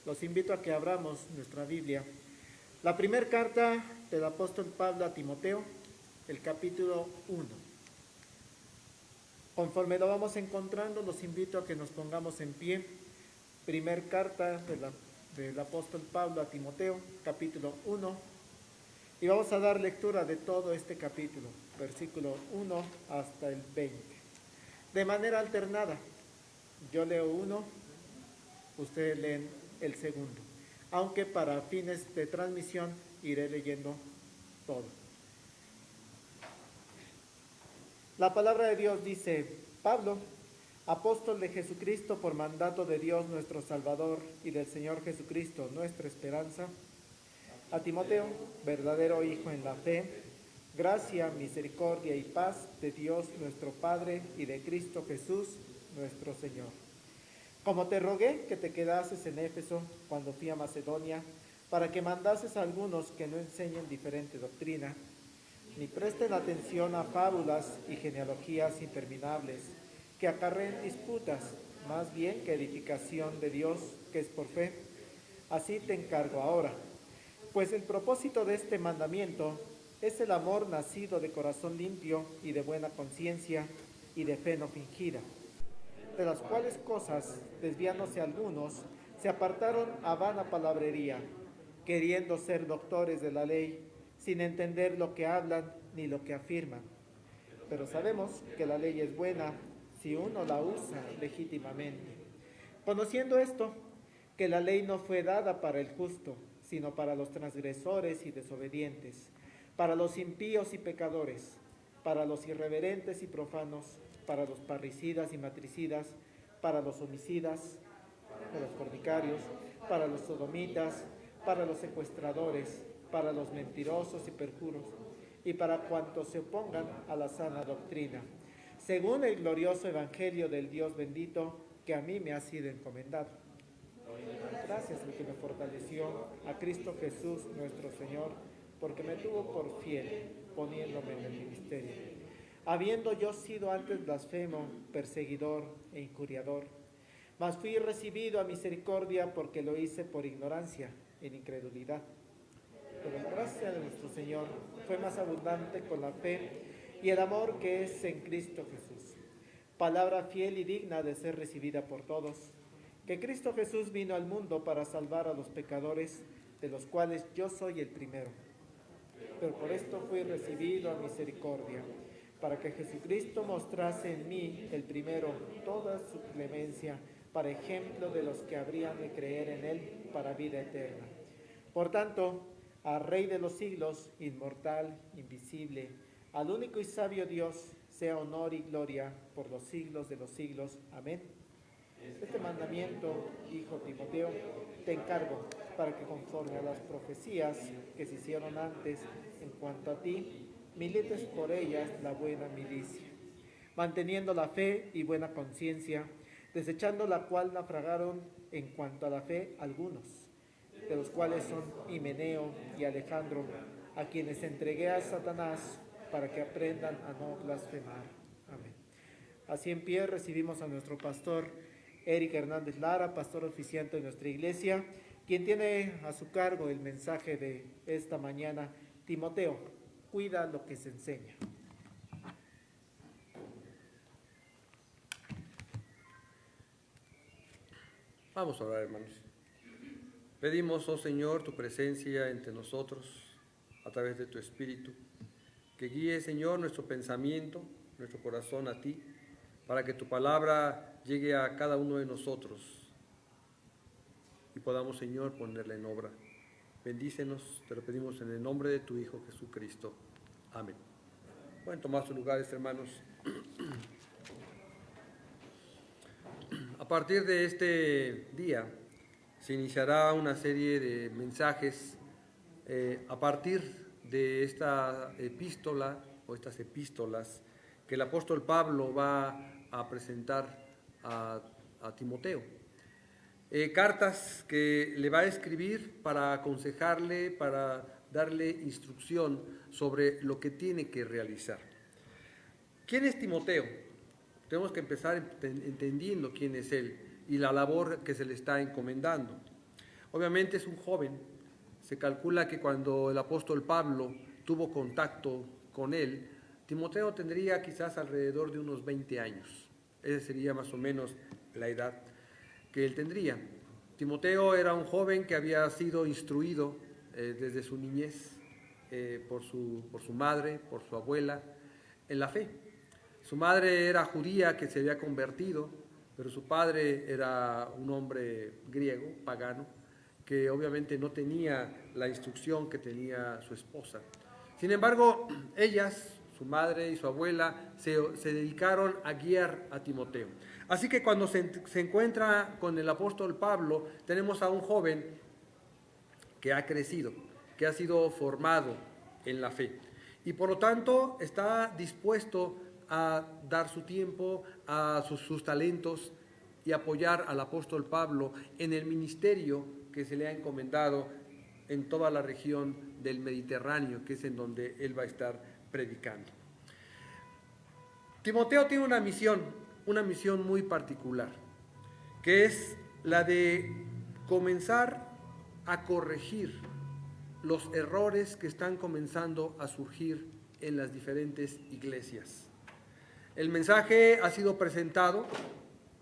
Los invito a que abramos nuestra Biblia. La primera carta del apóstol Pablo a Timoteo, el capítulo 1. Conforme lo vamos encontrando, los invito a que nos pongamos en pie. Primer carta del apóstol Pablo a Timoteo, capítulo 1. Y vamos a dar lectura de todo este capítulo, versículo 1 hasta el 20. De manera alternada, yo leo uno, ustedes leen el segundo. Aunque para fines de transmisión iré leyendo todo. La palabra de Dios dice: Pablo, apóstol de Jesucristo por mandato de Dios nuestro Salvador y del Señor Jesucristo nuestra esperanza, a Timoteo, verdadero hijo en la fe, gracia, misericordia y paz de Dios nuestro Padre y de Cristo Jesús nuestro Señor. Como te rogué que te quedases en Éfeso cuando fui a Macedonia, para que mandases a algunos que no enseñen diferente doctrina, ni presten atención a fábulas y genealogías interminables, que acarreen disputas, más bien que edificación de Dios, que es por fe. Así te encargo ahora. Pues el propósito de este mandamiento es el amor nacido de corazón limpio y de buena conciencia y de fe no fingida, de las cuales cosas, desviándose algunos, se apartaron a vana palabrería, queriendo ser doctores de la ley, sin entender lo que hablan ni lo que afirman. Pero sabemos que la ley es buena si uno la usa legítimamente. Conociendo esto, que la ley no fue dada para el justo, sino para los transgresores y desobedientes, para los impíos y pecadores, para los irreverentes y profanos, para los parricidas y matricidas, para los homicidas, para los fornicarios, para los sodomitas, para los secuestradores, para los mentirosos y perjuros, y para cuantos se opongan a la sana doctrina, según el glorioso evangelio del Dios bendito, que a mí me ha sido encomendado. Gracias al que me fortaleció, a Cristo Jesús nuestro Señor, porque me tuvo por fiel, poniéndome en el ministerio. Habiendo yo sido antes blasfemo, perseguidor e injuriador, mas fui recibido a misericordia porque lo hice por ignorancia, en incredulidad. Pero la gracia de nuestro Señor fue más abundante con la fe y el amor que es en Cristo Jesús. Palabra fiel y digna de ser recibida por todos, que Cristo Jesús vino al mundo para salvar a los pecadores, de los cuales yo soy el primero. Pero por esto fui recibido a misericordia, para que Jesucristo mostrase en mí, el primero, toda su clemencia, para ejemplo de los que habrían de creer en él para vida eterna. Por tanto, al Rey de los siglos, inmortal, invisible, al único y sabio Dios, sea honor y gloria por los siglos de los siglos. Amén. Este mandamiento, hijo Timoteo, te encargo para que conforme a las profecías que se hicieron antes en cuanto a ti, milites por ellas la buena milicia, manteniendo la fe y buena conciencia, desechando la cual naufragaron en cuanto a la fe algunos, de los cuales son Himeneo y Alejandro, a quienes entregué a Satanás para que aprendan a no blasfemar. Amén. Así en pie recibimos a nuestro pastor Eric Hernández Lara, pastor oficiante de nuestra iglesia, quien tiene a su cargo el mensaje de esta mañana. Timoteo, cuida lo que se enseña. Vamos a orar, hermanos. Pedimos, oh Señor, tu presencia entre nosotros a través de tu Espíritu, que guíe, Señor, nuestro pensamiento, nuestro corazón a ti, para que tu palabra llegue a cada uno de nosotros y podamos, Señor, ponerla en obra. Bendícenos, te lo pedimos en el nombre de tu Hijo Jesucristo. Amén. Pueden tomar sus lugares, hermanos. A partir de este día se iniciará una serie de mensajes a partir de esta epístola o estas epístolas que el apóstol Pablo va a presentar a Timoteo. Cartas que le va a escribir para aconsejarle, para darle instrucción sobre lo que tiene que realizar. ¿Quién es Timoteo? Tenemos que empezar entendiendo quién es él y la labor que se le está encomendando. Obviamente es un joven. Se calcula que cuando el apóstol Pablo tuvo contacto con él, Timoteo tendría quizás alrededor de unos 20 años. Esa sería más o menos la edad que él tendría. Timoteo era un joven que había sido instruido desde su niñez por su madre, por su abuela, en la fe. Su madre era judía que se había convertido, pero su padre era un hombre griego, pagano, que obviamente no tenía la instrucción que tenía su esposa. Sin embargo, ellas, su madre y su abuela, se dedicaron a guiar a Timoteo. Así que cuando se encuentra con el apóstol Pablo, tenemos a un joven que ha crecido, que ha sido formado en la fe. Y por lo tanto está dispuesto a dar su tiempo, a sus talentos y apoyar al apóstol Pablo en el ministerio que se le ha encomendado en toda la región del Mediterráneo, que es en donde él va a estar predicando. Timoteo tiene una misión muy particular, que es la de comenzar a corregir los errores que están comenzando a surgir en las diferentes iglesias. El mensaje ha sido presentado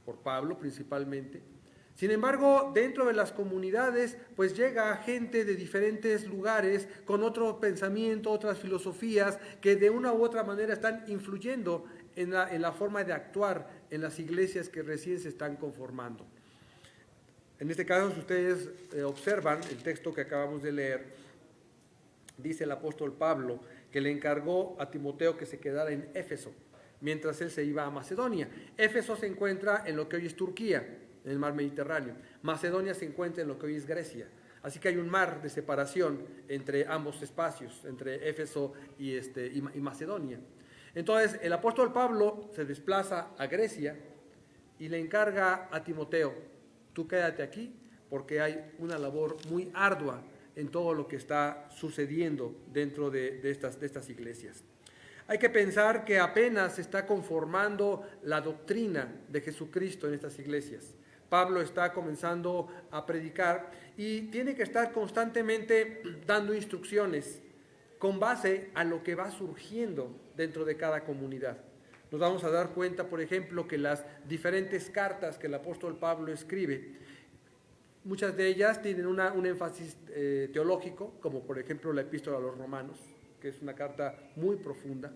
por Pablo principalmente. Sin embargo, dentro de las comunidades, pues llega gente de diferentes lugares con otro pensamiento, otras filosofías, que de una u otra manera están influyendo en la forma de actuar en las iglesias que recién se están conformando. En este caso, si ustedes observan el texto que acabamos de leer, dice el apóstol Pablo que le encargó a Timoteo que se quedara en Éfeso, mientras él se iba a Macedonia. Éfeso se encuentra en lo que hoy es Turquía, en el mar Mediterráneo. Macedonia se encuentra en lo que hoy es Grecia. Así que hay un mar de separación entre ambos espacios, entre Éfeso y Macedonia. Entonces el apóstol Pablo se desplaza a Grecia y le encarga a Timoteo: tú quédate aquí porque hay una labor muy ardua en todo lo que está sucediendo dentro de estas iglesias. Hay que pensar que apenas se está conformando la doctrina de Jesucristo en estas iglesias. Pablo está comenzando a predicar y tiene que estar constantemente dando instrucciones con base a lo que va surgiendo dentro de cada comunidad. Nos vamos a dar cuenta, por ejemplo, que las diferentes cartas que el apóstol Pablo escribe, muchas de ellas tienen un énfasis teológico, como por ejemplo la epístola a los Romanos, que es una carta muy profunda.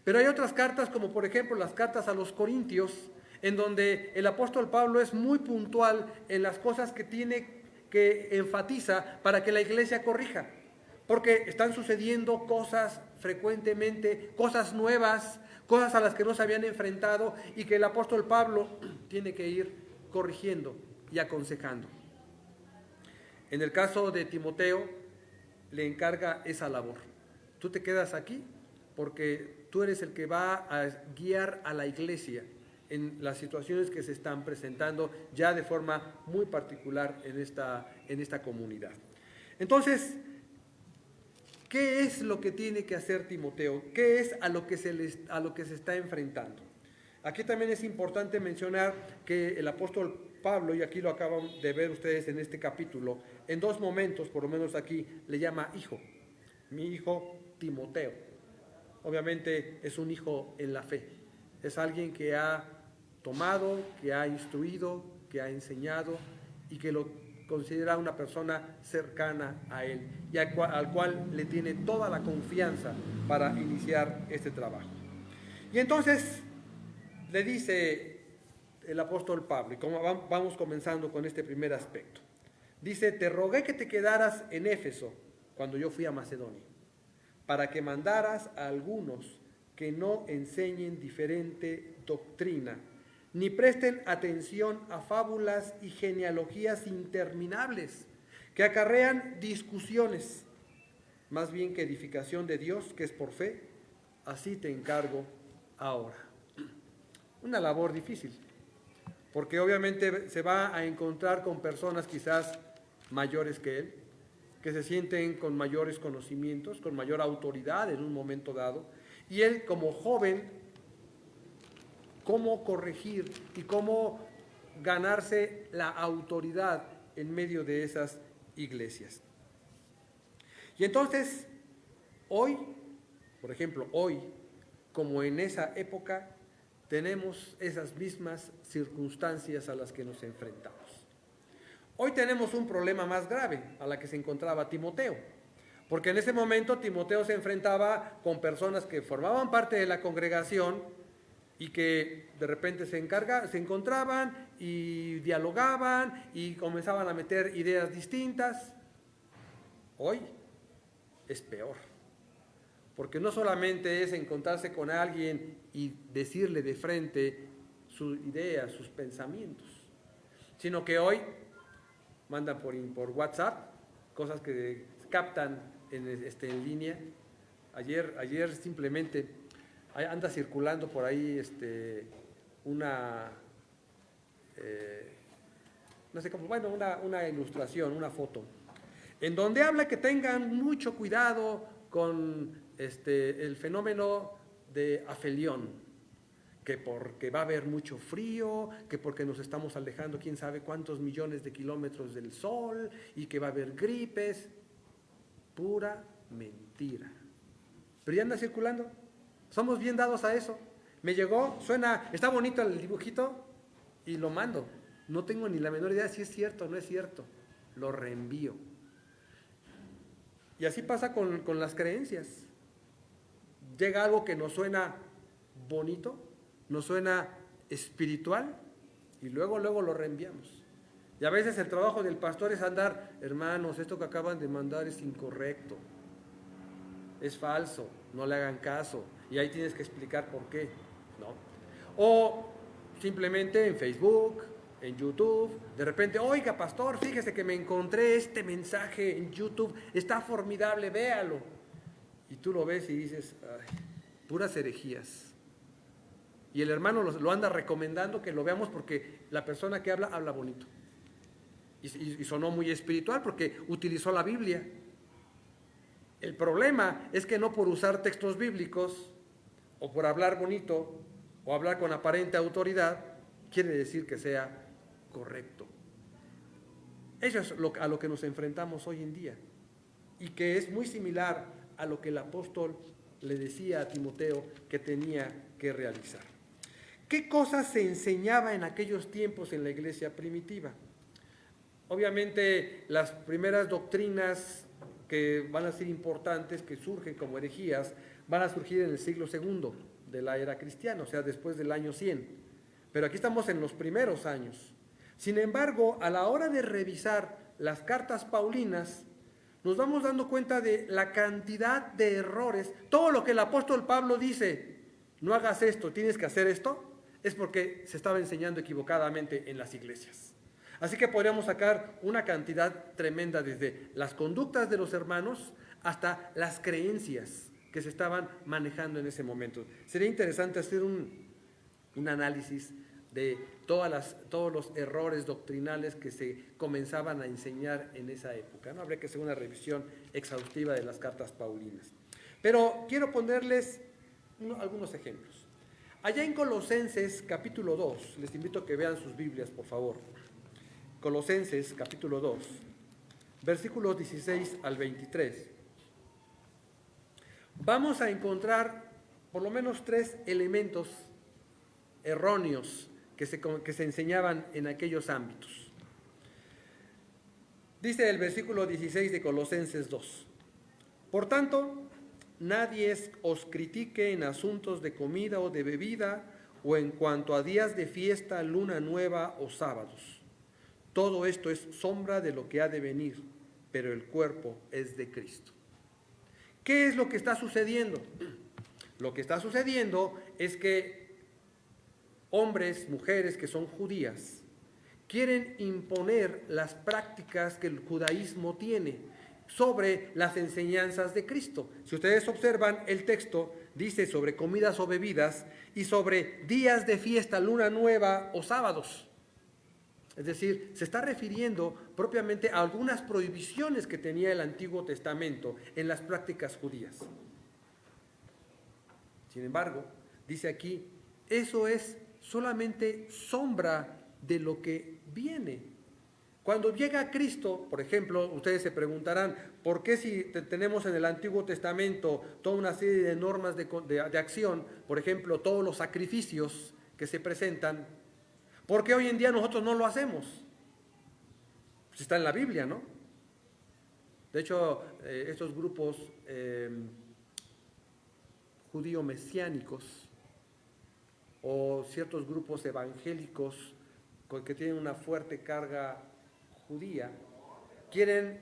Pero hay otras cartas, como por ejemplo las cartas a los Corintios, en donde el apóstol Pablo es muy puntual en las cosas que enfatiza para que la iglesia corrija. Porque están sucediendo cosas frecuentemente, cosas nuevas, cosas a las que no se habían enfrentado y que el apóstol Pablo tiene que ir corrigiendo y aconsejando. En el caso de Timoteo, le encarga esa labor. Tú te quedas aquí porque tú eres el que va a guiar a la iglesia en las situaciones que se están presentando ya de forma muy particular en esta comunidad. Entonces, ¿qué es lo que tiene que hacer Timoteo? ¿Qué es a lo que se está enfrentando? Aquí también es importante mencionar que el apóstol Pablo, y aquí lo acaban de ver ustedes en este capítulo, en dos momentos, por lo menos aquí, le llama hijo. Mi hijo Timoteo. Obviamente es un hijo en la fe. Es alguien que ha tomado, que ha instruido, que ha enseñado y que lo considera una persona cercana a él y al cual le tiene toda la confianza para iniciar este trabajo. Y entonces le dice el apóstol Pablo, y como vamos comenzando con este primer aspecto, dice: te rogué que te quedaras en Éfeso cuando yo fui a Macedonia, para que mandaras a algunos que no enseñen diferente doctrina, ni presten atención a fábulas y genealogías interminables que acarrean discusiones, más bien que edificación de Dios, que es por fe. Así te encargo ahora. Una labor difícil, porque obviamente se va a encontrar con personas quizás mayores que él, que se sienten con mayores conocimientos, con mayor autoridad en un momento dado, y él como joven, cómo corregir y cómo ganarse la autoridad en medio de esas iglesias. Y entonces, hoy, por ejemplo, hoy, como en esa época, tenemos esas mismas circunstancias a las que nos enfrentamos. Hoy tenemos un problema más grave a la que se encontraba Timoteo, porque en ese momento Timoteo se enfrentaba con personas que formaban parte de la congregación y que de repente se encontraban y dialogaban y comenzaban a meter ideas distintas. Hoy es peor, porque no solamente es encontrarse con alguien y decirle de frente sus ideas, sus pensamientos, sino que hoy mandan por WhatsApp cosas que captan en línea. Ayer simplemente anda circulando por ahí una, no sé cómo, bueno, una ilustración, una foto, en donde habla que tengan mucho cuidado con el fenómeno de afelión, que porque va a haber mucho frío, que porque nos estamos alejando quién sabe cuántos millones de kilómetros del sol y que va a haber gripes. Pura mentira. Pero ya anda circulando. Somos bien dados a eso. Me llegó, suena, está bonito el dibujito y lo mando. No tengo ni la menor idea si es cierto o no es cierto. Lo reenvío. Y así pasa con las creencias. Llega algo que nos suena bonito, nos suena espiritual y luego lo reenviamos. Y a veces el trabajo del pastor es andar, hermanos, esto que acaban de mandar es incorrecto, es falso, no le hagan caso, y ahí tienes que explicar por qué, ¿no? O simplemente en Facebook, en YouTube, de repente, oiga pastor, fíjese que me encontré este mensaje en YouTube, está formidable, véalo. Y tú lo ves y dices, ay, puras herejías. Y el hermano lo anda recomendando que lo veamos porque la persona que habla bonito. Y sonó muy espiritual porque utilizó la Biblia. El problema es que no por usar textos bíblicos o por hablar bonito o hablar con aparente autoridad quiere decir que sea correcto. Eso es a lo que nos enfrentamos hoy en día y que es muy similar a lo que el apóstol le decía a Timoteo que tenía que realizar. ¿Qué cosas se enseñaba en aquellos tiempos en la iglesia primitiva? Obviamente las primeras doctrinas que van a ser importantes, que surgen como herejías, van a surgir en el siglo II de la era cristiana, o sea, después del año 100. Pero aquí estamos en los primeros años. Sin embargo, a la hora de revisar las cartas paulinas, nos vamos dando cuenta de la cantidad de errores. Todo lo que el apóstol Pablo dice, no hagas esto, tienes que hacer esto, es porque se estaba enseñando equivocadamente en las iglesias. Así que podríamos sacar una cantidad tremenda desde las conductas de los hermanos hasta las creencias que se estaban manejando en ese momento. Sería interesante hacer un análisis de todos los errores doctrinales que se comenzaban a enseñar en esa época, ¿no? Habría que hacer una revisión exhaustiva de las cartas paulinas. Pero quiero ponerles algunos ejemplos. Allá en Colosenses capítulo 2, les invito a que vean sus Biblias, por favor. Colosenses capítulo 2, versículos 16 al 23. Vamos a encontrar por lo menos 3 elementos erróneos que se enseñaban en aquellos ámbitos. Dice el versículo 16 de Colosenses 2: Por tanto, nadie os critique en asuntos de comida o de bebida, o en cuanto a días de fiesta, luna nueva o sábados. Todo esto es sombra de lo que ha de venir, pero el cuerpo es de Cristo. ¿Qué es lo que está sucediendo? Lo que está sucediendo es que hombres, mujeres que son judías, quieren imponer las prácticas que el judaísmo tiene sobre las enseñanzas de Cristo. Si ustedes observan el texto, dice sobre comidas o bebidas y sobre días de fiesta, luna nueva o sábados. Es decir, se está refiriendo propiamente a algunas prohibiciones que tenía el Antiguo Testamento en las prácticas judías. Sin embargo, dice aquí, eso es solamente sombra de lo que viene. Cuando llega Cristo, por ejemplo, ustedes se preguntarán, ¿por qué si tenemos en el Antiguo Testamento toda una serie de normas de acción, por ejemplo, todos los sacrificios que se presentan, por qué hoy en día nosotros no lo hacemos? Pues está en la Biblia, ¿no? De hecho, estos grupos judío-mesiánicos o ciertos grupos evangélicos que tienen una fuerte carga judía, quieren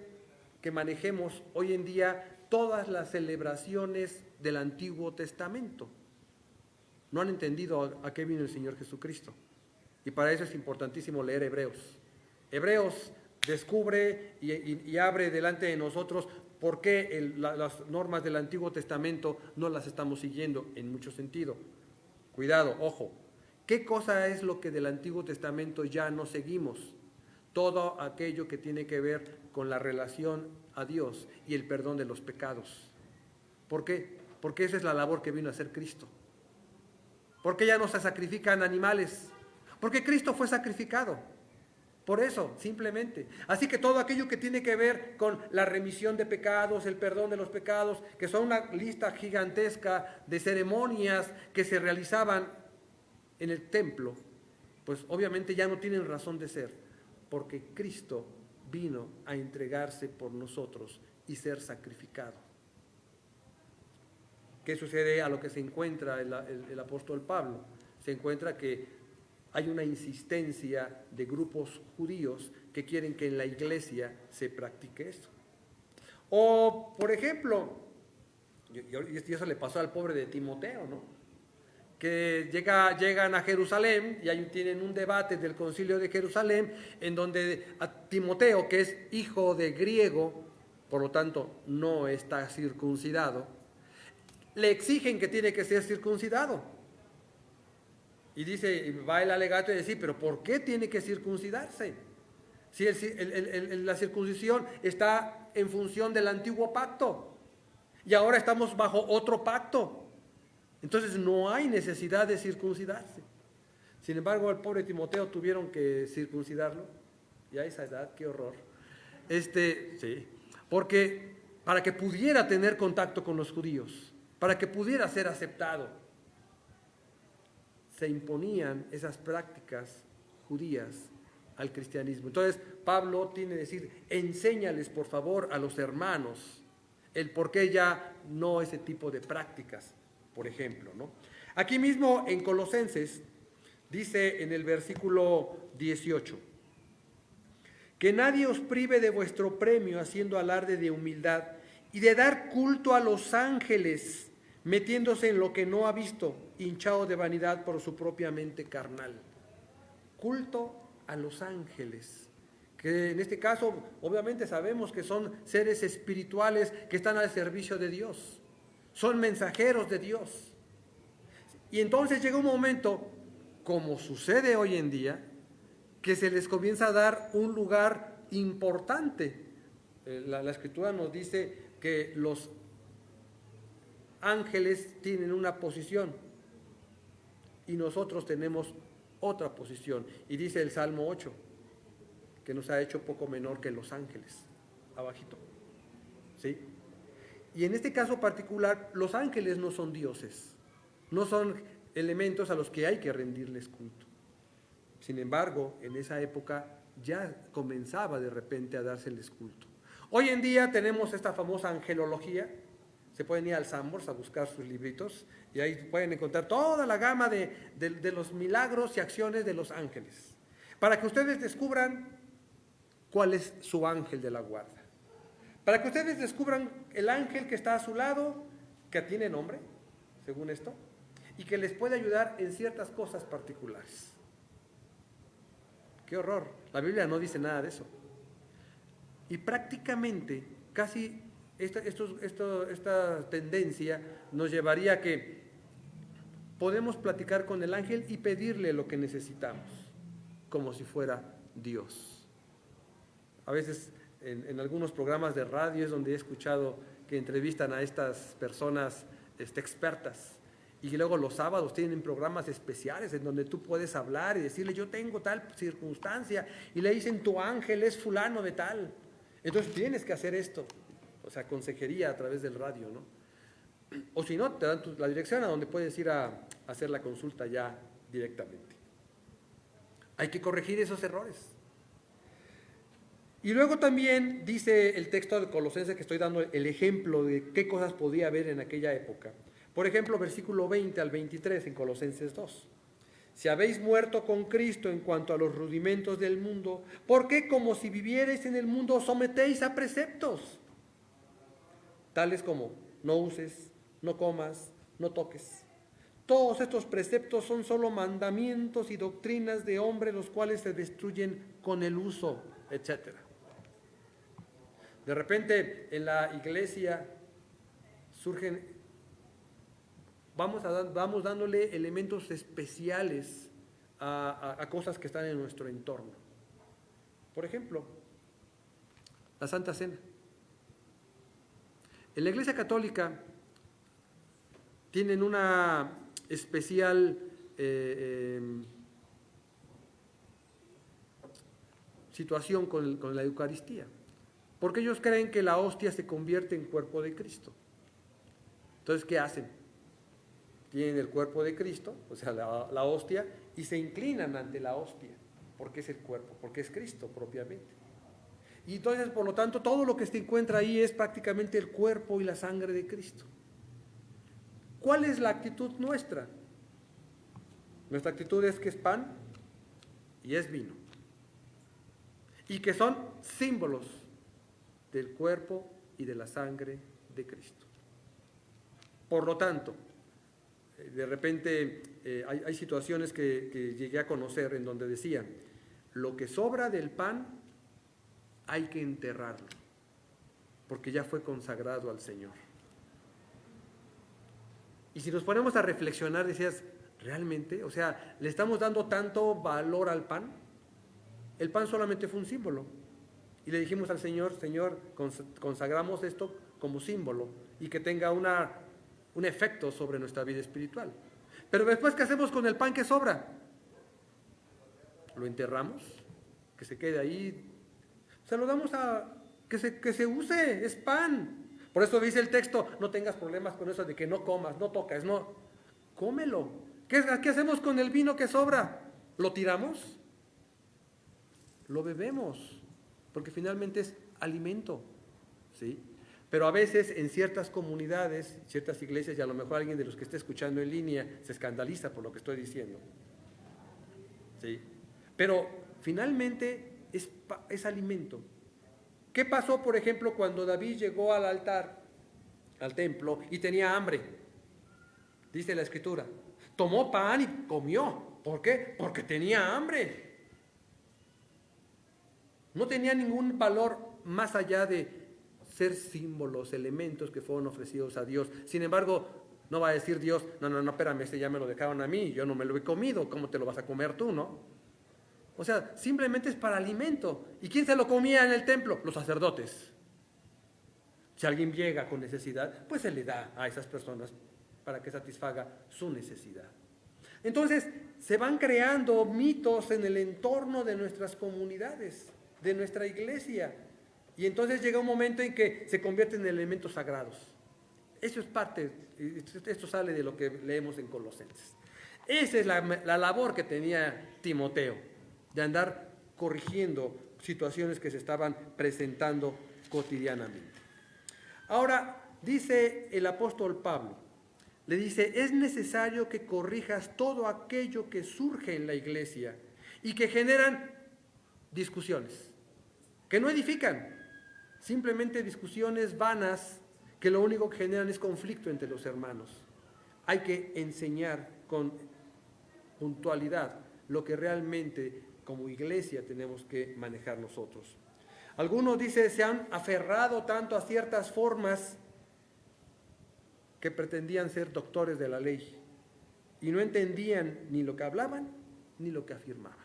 que manejemos hoy en día todas las celebraciones del Antiguo Testamento. No han entendido a qué vino el Señor Jesucristo. Y para eso es importantísimo leer Hebreos. Hebreos descubre y abre delante de nosotros por qué las normas del Antiguo Testamento no las estamos siguiendo en mucho sentido. Cuidado, ojo. ¿Qué cosa es lo que del Antiguo Testamento ya no seguimos? Todo aquello que tiene que ver con la relación a Dios y el perdón de los pecados. ¿Por qué? Porque esa es la labor que vino a hacer Cristo. ¿Por qué ya no se sacrifican animales? Porque Cristo fue sacrificado. Por eso, simplemente. Así que todo aquello que tiene que ver con la remisión de pecados, el perdón de los pecados, que son una lista gigantesca de ceremonias que se realizaban en el templo, pues obviamente ya no tienen razón de ser, porque Cristo vino a entregarse por nosotros y ser sacrificado. ¿Qué sucede a lo que se encuentra el apóstol Pablo? Se encuentra que hay una insistencia de grupos judíos que quieren que en la iglesia se practique esto. O, por ejemplo, y eso le pasó al pobre de Timoteo, ¿no? Que llegan a Jerusalén y ahí tienen un debate del concilio de Jerusalén en donde a Timoteo, que es hijo de griego, por lo tanto no está circuncidado, le exigen que tiene que ser circuncidado. Y dice, va el alegato y dice, pero ¿por qué tiene que circuncidarse? Si la circuncisión está en función del antiguo pacto y ahora estamos bajo otro pacto. Entonces no hay necesidad de circuncidarse. Sin embargo, al pobre Timoteo tuvieron que circuncidarlo. Y a esa edad, qué horror. Sí, porque para que pudiera tener contacto con los judíos, para que pudiera ser aceptado, se imponían esas prácticas judías al cristianismo. Entonces, Pablo tiene que decir, enséñales por favor a los hermanos el por qué ya no ese tipo de prácticas. Por ejemplo, ¿no? Aquí mismo en Colosenses dice en el versículo 18, que nadie os prive de vuestro premio haciendo alarde de humildad y de dar culto a los ángeles, metiéndose en lo que no ha visto, hinchado de vanidad por su propia mente carnal. Culto a los ángeles, que en este caso obviamente sabemos que son seres espirituales que están al servicio de Dios. Son mensajeros de Dios. Y entonces llega un momento, como sucede hoy en día, que se les comienza a dar un lugar importante. La Escritura nos dice que los ángeles tienen una posición y nosotros tenemos otra posición. Y dice el Salmo 8, que nos ha hecho poco menor que los ángeles, abajito. ¿Sí? Y en este caso particular, los ángeles no son dioses, no son elementos a los que hay que rendirles culto. Sin embargo, en esa época ya comenzaba de repente a dárseles culto. Hoy en día tenemos esta famosa angelología, se pueden ir al Sambors a buscar sus libritos y ahí pueden encontrar toda la gama de los milagros y acciones de los ángeles, para que ustedes descubran cuál es su ángel de la guarda. Para que ustedes descubran el ángel que está a su lado, que tiene nombre, según esto, y que les puede ayudar en ciertas cosas particulares. ¡Qué horror! La Biblia no dice nada de eso. Y prácticamente, casi esta tendencia nos llevaría a que podemos platicar con el ángel y pedirle lo que necesitamos, como si fuera Dios. A veces en algunos programas de radio es donde he escuchado que entrevistan a estas personas expertas Y luego los sábados tienen programas especiales en donde tú puedes hablar y decirle, yo tengo tal circunstancia, y le dicen, tu ángel es fulano de tal. Entonces tienes que hacer esto. O sea, consejería a través del radio, ¿no? O si no, te dan la dirección a donde puedes ir a hacer la consulta ya directamente. Hay que corregir esos errores. Y luego también dice el texto de Colosenses, que estoy dando el ejemplo de qué cosas podía haber en aquella época. Por ejemplo, versículo 20 al 23 en Colosenses 2. Si habéis muerto con Cristo en cuanto a los rudimentos del mundo, ¿por qué como si vivierais en el mundo os sometéis a preceptos? Tales como, no uses, no comas, no toques. Todos estos preceptos son solo mandamientos y doctrinas de hombres, los cuales se destruyen con el uso, etc. De repente en la iglesia surgen, vamos dándole elementos especiales a cosas que están en nuestro entorno. Por ejemplo, la Santa Cena. En la Iglesia Católica tienen una especial situación con la Eucaristía, porque ellos creen que la hostia se convierte en cuerpo de Cristo. Entonces, ¿qué hacen? Tienen el cuerpo de Cristo, o sea, la hostia, y se inclinan ante la hostia, porque es el cuerpo, porque es Cristo propiamente. Y entonces, por lo tanto, todo lo que se encuentra ahí es prácticamente el cuerpo y la sangre de Cristo. ¿Cuál es la actitud nuestra? Nuestra actitud es que es pan y es vino, y que son símbolos del cuerpo y de la sangre de Cristo. Por lo tanto, de repente hay situaciones que llegué a conocer en donde decían, lo que sobra del pan hay que enterrarlo, porque ya fue consagrado al Señor. Y si nos ponemos a reflexionar, decías, ¿realmente? O sea, ¿le estamos dando tanto valor al pan? El pan solamente fue un símbolo. Y le dijimos al Señor, Señor, consagramos esto como símbolo y que tenga un efecto sobre nuestra vida espiritual. Pero después, ¿qué hacemos con el pan que sobra? ¿Lo enterramos? ¿Que se quede ahí? Se lo damos a que se use, es pan. Por eso dice el texto, no tengas problemas con eso de que no comas, no tocas, no. Cómelo. ¿Qué hacemos con el vino que sobra? ¿Lo tiramos? Lo bebemos, porque finalmente es alimento, ¿sí? Pero a veces en ciertas comunidades, ciertas iglesias, y a lo mejor alguien de los que esté escuchando en línea se escandaliza por lo que estoy diciendo, ¿sí? Pero finalmente es alimento. ¿Qué pasó, por ejemplo, cuando David llegó al altar, al templo, y tenía hambre? Dice la Escritura, tomó pan y comió. ¿Por qué? Porque tenía hambre. No tenía ningún valor más allá de ser símbolos, elementos que fueron ofrecidos a Dios. Sin embargo, no va a decir Dios, no, espérame, este ya me lo dejaron a mí, yo no me lo he comido, ¿cómo te lo vas a comer tú, no? O sea, simplemente es para alimento. ¿Y quién se lo comía en el templo? Los sacerdotes. Si alguien llega con necesidad, pues se le da a esas personas para que satisfaga su necesidad. Entonces, se van creando mitos en el entorno de nuestras comunidades, de nuestra iglesia. Y entonces llega un momento en que se convierten en elementos sagrados. Eso es parte, esto sale de lo que leemos en Colosenses. Esa es la labor que tenía Timoteo, de andar corrigiendo situaciones que se estaban presentando cotidianamente. Ahora, dice el apóstol Pablo, le dice, es necesario que corrijas todo aquello que surge en la iglesia y que generan discusiones, que no edifican, simplemente discusiones vanas que lo único que generan es conflicto entre los hermanos. Hay que enseñar con puntualidad lo que realmente como iglesia tenemos que manejar nosotros. Algunos, dice, se han aferrado tanto a ciertas formas que pretendían ser doctores de la ley y no entendían ni lo que hablaban ni lo que afirmaban.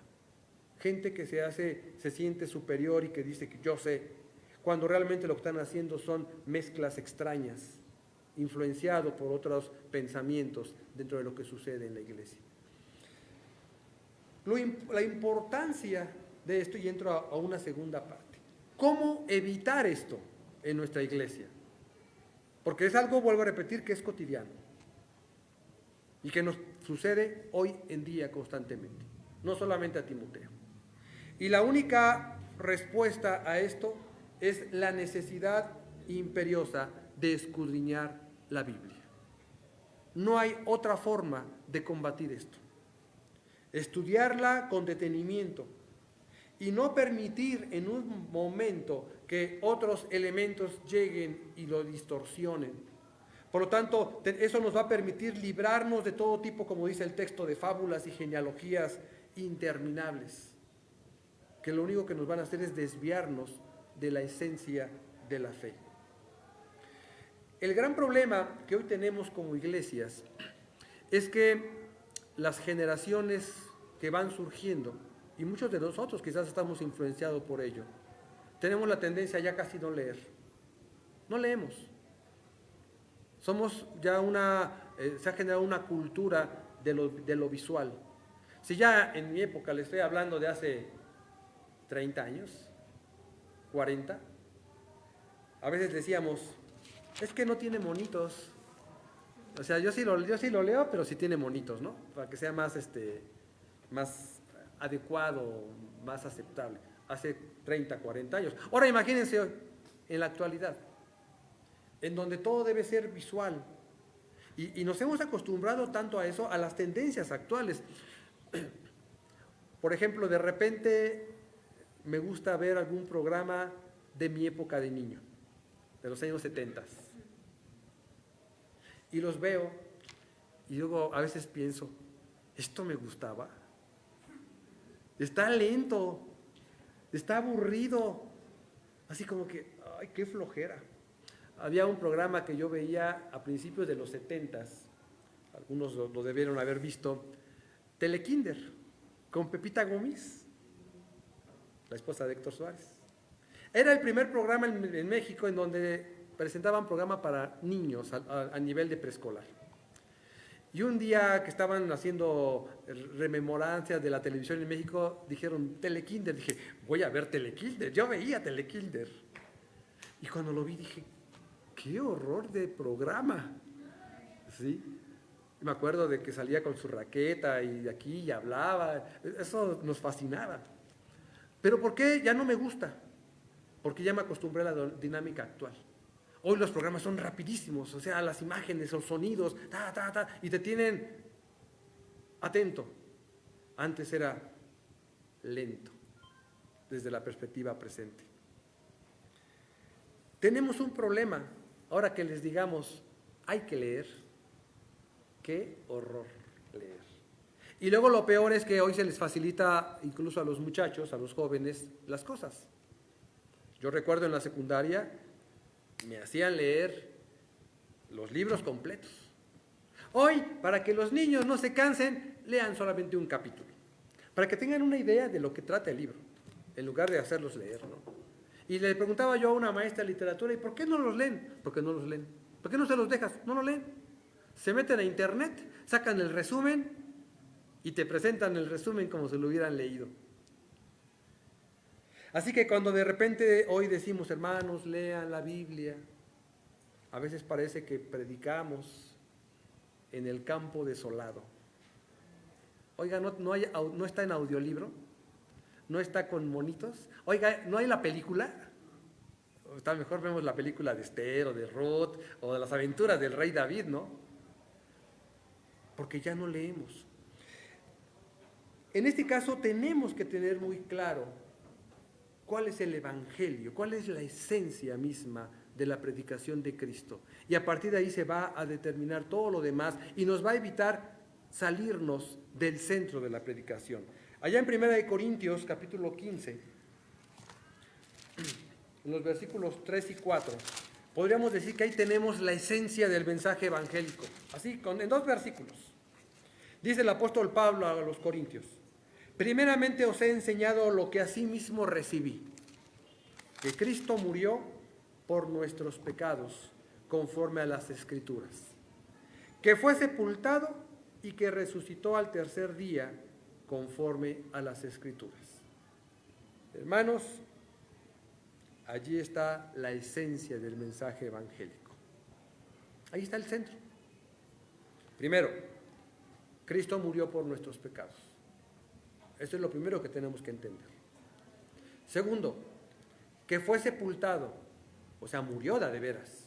Gente que se siente superior y que dice que yo sé, cuando realmente lo que están haciendo son mezclas extrañas influenciado por otros pensamientos dentro de lo que sucede en la iglesia. La importancia de esto, y entro a una segunda parte. ¿Cómo evitar esto en nuestra iglesia? Porque es algo, vuelvo a repetir, que es cotidiano y que nos sucede hoy en día constantemente, no solamente a Timoteo. Y la única respuesta a esto es la necesidad imperiosa de escudriñar la Biblia. No hay otra forma de combatir esto. Estudiarla con detenimiento y no permitir en un momento que otros elementos lleguen y lo distorsionen. Por lo tanto, eso nos va a permitir librarnos de todo tipo, como dice el texto, de fábulas y genealogías interminables, que lo único que nos van a hacer es desviarnos de la esencia de la fe. El gran problema que hoy tenemos como iglesias es que las generaciones que van surgiendo, y muchos de nosotros quizás estamos influenciados por ello, tenemos la tendencia ya casi no leer. No leemos. Somos ya se ha generado una cultura de lo visual. Si ya en mi época, le estoy hablando de hace 30 años, 40, a veces decíamos, es que no tiene monitos. O sea, yo sí lo leo, pero sí tiene monitos, ¿no? Para que sea más adecuado, más aceptable. Hace 30, 40 años. Ahora imagínense hoy, en la actualidad, en donde todo debe ser visual. Y nos hemos acostumbrado tanto a eso, a las tendencias actuales. Por ejemplo, de repente me gusta ver algún programa de mi época de niño, de los años 70. Y los veo y luego a veces pienso, ¿esto me gustaba? Está lento, está aburrido, así como que, ¡ay, qué flojera! Había un programa que yo veía a principios de los 70, algunos lo debieron haber visto, Telekinder, con Pepita Gómez, la esposa de Héctor Suárez. Era el primer programa en México en donde presentaban programa para niños a nivel de preescolar. Y un día que estaban haciendo rememorancias de la televisión en México, dijeron Telekinder. Dije, voy a ver Telekinder. Yo veía Telekinder. Y cuando lo vi dije, qué horror de programa. ¿Sí? Me acuerdo de que salía con su raqueta y aquí y hablaba. Eso nos fascinaba. Pero ¿por qué ya no me gusta? Porque ya me acostumbré a la dinámica actual. Hoy los programas son rapidísimos, o sea, las imágenes, los sonidos, y te tienen atento. Antes era lento, desde la perspectiva presente. Tenemos un problema, ahora que les digamos, hay que leer. ¡Qué horror leer! Y luego lo peor es que hoy se les facilita, incluso a los muchachos, a los jóvenes, las cosas. Yo recuerdo en la secundaria, me hacían leer los libros completos. Hoy, para que los niños no se cansen, lean solamente un capítulo, para que tengan una idea de lo que trata el libro, en lugar de hacerlos leer, ¿no? Y le preguntaba yo a una maestra de literatura, ¿y por qué no los leen? ¿Por qué no los leen? ¿Por qué no se los dejas? No lo leen. Se meten a internet, sacan el resumen y te presentan el resumen como si lo hubieran leído. Así que cuando de repente hoy decimos, hermanos, lean la Biblia, a veces parece que predicamos en el campo desolado. Oiga, no está en audiolibro, no está con monitos. Oiga, ¿no hay la película? O está mejor vemos la película de Esther o de Ruth o de las aventuras del rey David, ¿no? Porque ya no leemos. En este caso tenemos que tener muy claro cuál es el evangelio, cuál es la esencia misma de la predicación de Cristo. Y a partir de ahí se va a determinar todo lo demás y nos va a evitar salirnos del centro de la predicación. Allá en 1 Corintios, capítulo 15, en los versículos 3 y 4, podríamos decir que ahí tenemos la esencia del mensaje evangélico. Así, en 2 versículos. Dice el apóstol Pablo a los Corintios: primeramente os he enseñado lo que asimismo recibí, que Cristo murió por nuestros pecados, conforme a las Escrituras, que fue sepultado y que resucitó al tercer día conforme a las Escrituras. Hermanos, allí está la esencia del mensaje evangélico. Ahí está el centro. Primero, Cristo murió por nuestros pecados. Esto es lo primero que tenemos que entender. Segundo, que fue sepultado, o sea, murió de veras,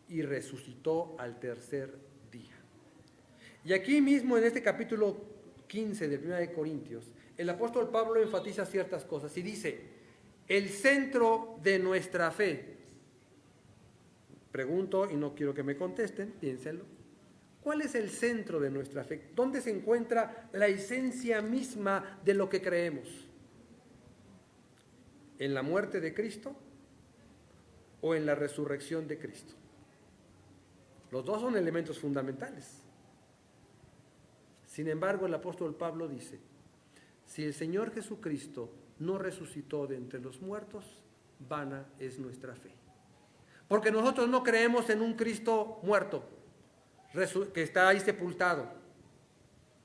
y resucitó al tercer día. Y aquí mismo en este capítulo 15 de 1 de Corintios, el apóstol Pablo enfatiza ciertas cosas y dice, el centro de nuestra fe. Pregunto y no quiero que me contesten, piénsenlo. ¿Cuál es el centro de nuestra fe? ¿Dónde se encuentra la esencia misma de lo que creemos? ¿En la muerte de Cristo o en la resurrección de Cristo? Los dos son elementos fundamentales. Sin embargo, el apóstol Pablo dice, si el Señor Jesucristo no resucitó de entre los muertos, vana es nuestra fe. Porque nosotros no creemos en un Cristo muerto, que está ahí sepultado,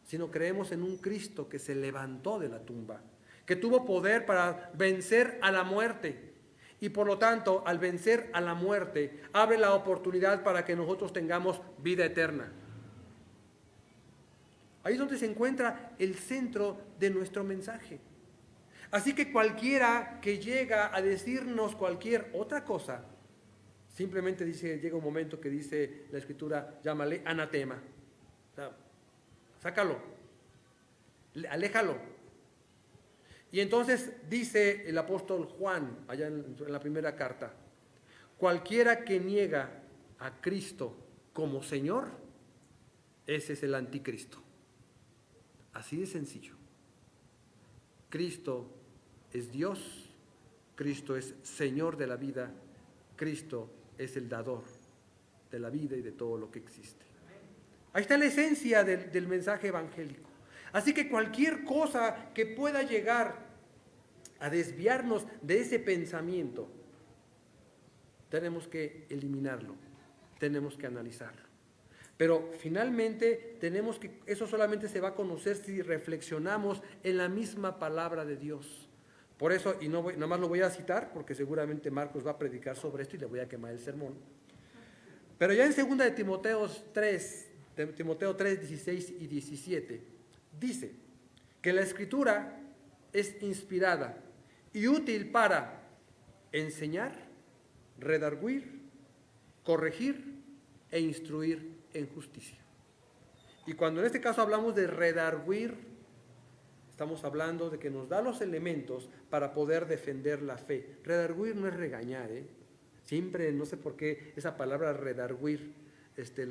sino creemos en un Cristo que se levantó de la tumba, que tuvo poder para vencer a la muerte, y por lo tanto, al vencer a la muerte, abre la oportunidad para que nosotros tengamos vida eterna. Ahí es donde se encuentra el centro de nuestro mensaje. Así que cualquiera que llega a decirnos cualquier otra cosa, simplemente llega un momento que dice la Escritura, llámale anatema. O sea, sácalo, aléjalo. Y entonces dice el apóstol Juan, allá en la primera carta, cualquiera que niega a Cristo como Señor, ese es el anticristo. Así de sencillo. Cristo es Dios, Cristo es Señor de la vida, Cristo es el dador de la vida y de todo lo que existe. Ahí está la esencia del mensaje evangélico. Así que cualquier cosa que pueda llegar a desviarnos de ese pensamiento, tenemos que eliminarlo, tenemos que analizarlo. Pero finalmente eso solamente se va a conocer si reflexionamos en la misma palabra de Dios. Por eso, y nada más lo voy a citar, porque seguramente Marcos va a predicar sobre esto y le voy a quemar el sermón. Pero ya en 2 de Timoteo 3, 16 y 17, dice que la Escritura es inspirada y útil para enseñar, redarguir, corregir e instruir en justicia. Y cuando en este caso hablamos de redarguir, estamos hablando de que nos da los elementos para poder defender la fe. Redarguir no es regañar, Siempre, no sé por qué esa palabra redarguir,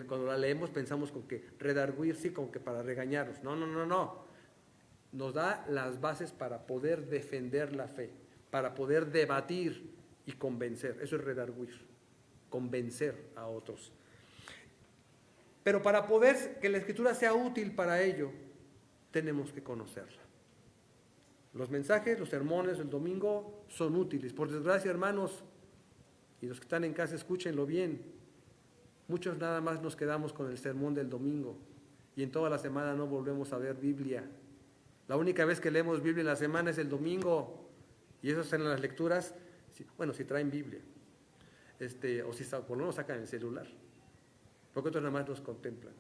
cuando la leemos pensamos con que redarguir, sí, como que para regañarnos. No. Nos da las bases para poder defender la fe, para poder debatir y convencer. Eso es redarguir, convencer a otros. Pero para poder que la Escritura sea útil para ello, tenemos que conocerla. Los mensajes, los sermones del domingo son útiles. Por desgracia, hermanos, y los que están en casa, escúchenlo bien. Muchos nada más nos quedamos con el sermón del domingo y en toda la semana no volvemos a ver Biblia. La única vez que leemos Biblia en la semana es el domingo, y eso es en las lecturas, si traen Biblia, o si por lo menos sacan el celular. Porque otros nada más nos contemplan.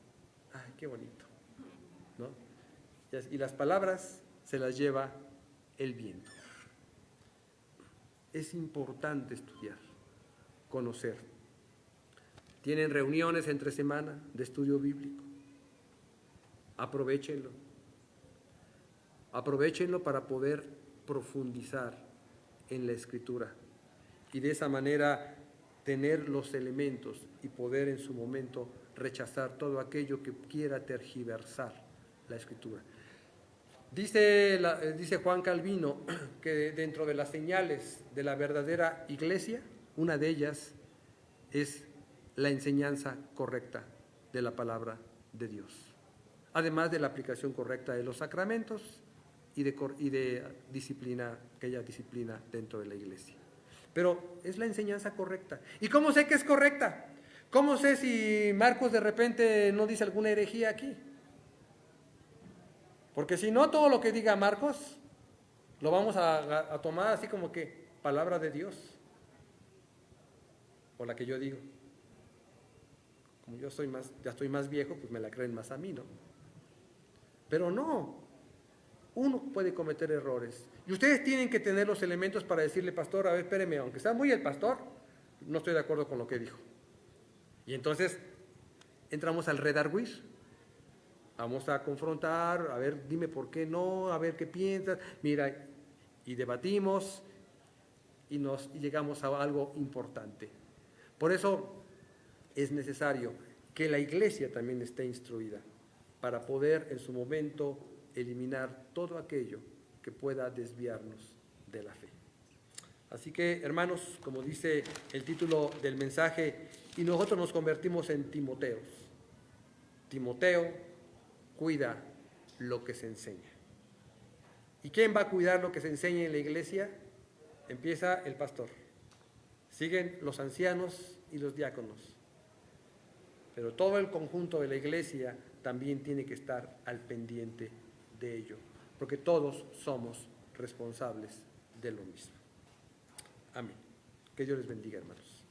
¡Ay, qué bonito! ¿No? Y las palabras se las lleva el viento. Es importante estudiar, conocer. Tienen reuniones entre semana de estudio bíblico. Aprovéchenlo. Aprovechenlo para poder profundizar en la Escritura y de esa manera tener los elementos y poder en su momento rechazar todo aquello que quiera tergiversar la Escritura. Dice Juan Calvino que dentro de las señales de la verdadera iglesia, una de ellas es la enseñanza correcta de la palabra de Dios, además de la aplicación correcta de los sacramentos y de disciplina, aquella disciplina dentro de la iglesia. pero es la enseñanza correcta. ¿Y cómo sé que es correcta? ¿Cómo sé si Marcos de repente no dice alguna herejía aquí? Porque si no, todo lo que diga Marcos lo vamos a tomar así como que palabra de Dios, o la que yo digo. Como yo ya estoy más viejo, pues me la creen más a mí, ¿no? Pero no, uno puede cometer errores. Y ustedes tienen que tener los elementos para decirle, pastor, a ver, espéreme, aunque está muy el pastor, no estoy de acuerdo con lo que dijo. Y entonces entramos al redarguir. Vamos a confrontar, a ver, dime por qué no, a ver qué piensas, mira, y debatimos y llegamos a algo importante. Por eso es necesario que la iglesia también esté instruida para poder en su momento eliminar todo aquello que pueda desviarnos de la fe. Así que, hermanos, como dice el título del mensaje, y nosotros nos convertimos en Timoteos. Timoteo cuida lo que se enseña. ¿Y quién va a cuidar lo que se enseña en la iglesia? Empieza el pastor. Siguen los ancianos y los diáconos. Pero todo el conjunto de la iglesia también tiene que estar al pendiente de ello, porque todos somos responsables de lo mismo. Amén. Que Dios les bendiga, hermanos.